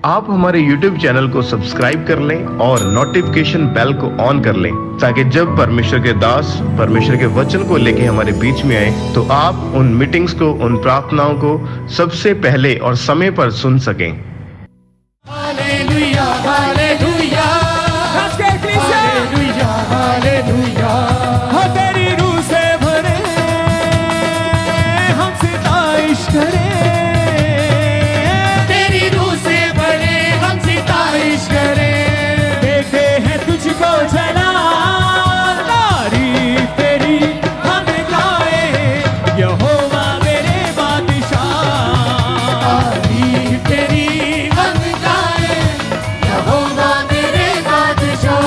आप हमारे YouTube चैनल को सब्सक्राइब कर लें और नोटिफिकेशन बेल को ऑन कर लें ताकि जब परमेश्वर के दास परमेश्वर के वचन को लेके हमारे बीच में आए तो आप उन मीटिंग्स को, उन प्रार्थनाओं को सबसे पहले और समय पर सुन सकें। हालेलुया, हालेलुया, हालेलुया, हालेलुया। हो तेरी रूह से भरे, हमसे तारीश करे, तेरी रूह से भरे, हमसे तारीश करे। देखते हैं तुझको जना, तारीफ तेरी हम गाए, यहोवा मेरे बादशाह। तारीफ तेरी हम गाए, यहोवा मेरे बादशाह।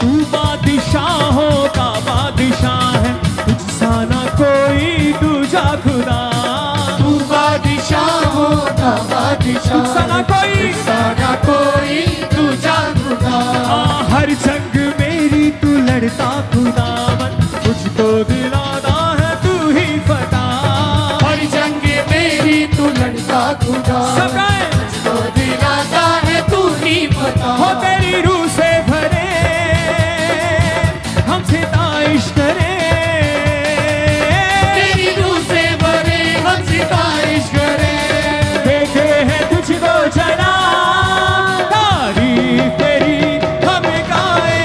तू बादशाहों का बादशाह है, तुझसा ना कोई दूजा खुदा। तू बादशाहों का बादशाह, तुझसा ना कोई दूजा खुदा। हर जंग मेरी तू लड़ता खुदावन, मुझको दिलाता है तू ही फटा। हर जंग मेरी तू लड़ता खुदा, मुझको दिलाता है तू ही फटा। हो तेरी रूह से भरे, हमसे तारीश करे, तेरी रूह से भरे, हमसे तारीश करे। देखे हैं तुझको जना, तारीफ तेरी हम गाए,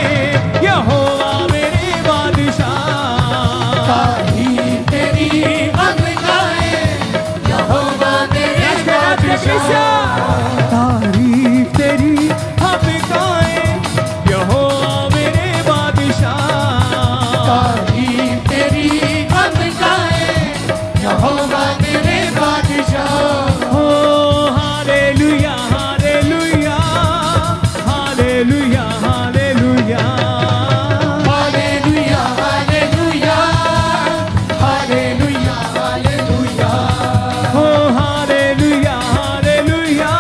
बादशाह, तारीफ तेरी हम गाए यहोवा मेरे बादशाह, तारीफ तेरी हम गाए यहोवा मेरे बादशाह। ओ हालेलुया हालेलुया हालेलुया हालेलुया हालेलुया हालेलुया हालेलुया हालेलुया। ओ हालेलुया हालेलुया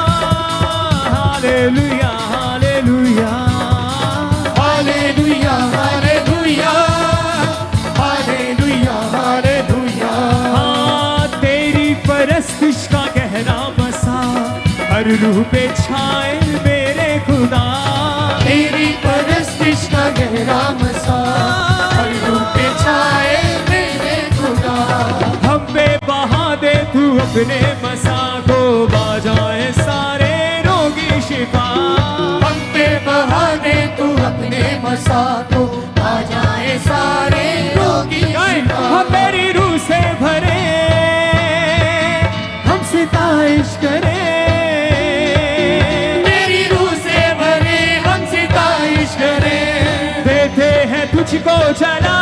हालेलुया हालेलुया हालेलुया हालेलुया हालेलुया हालेलुया। हाँ, तेरी परस्तिश का गहरा बसा हर रूह पे छाए मेरे खुदा, तेरी परस्तिश का गहरा बसा हर रूह पे छाए मेरे खुदा। हम पे बहा दे तू अपने मसा को, बाजाए सारे रोगी शिफा। हम पे बहा दे तू अपने मसा को, बाजाए सारे रोगी शिफा। हम मेरी रूह से भरे हम सिताइश करे, मेरी रूह से भरे हम सिताइश करे। देते हैं तुझको जला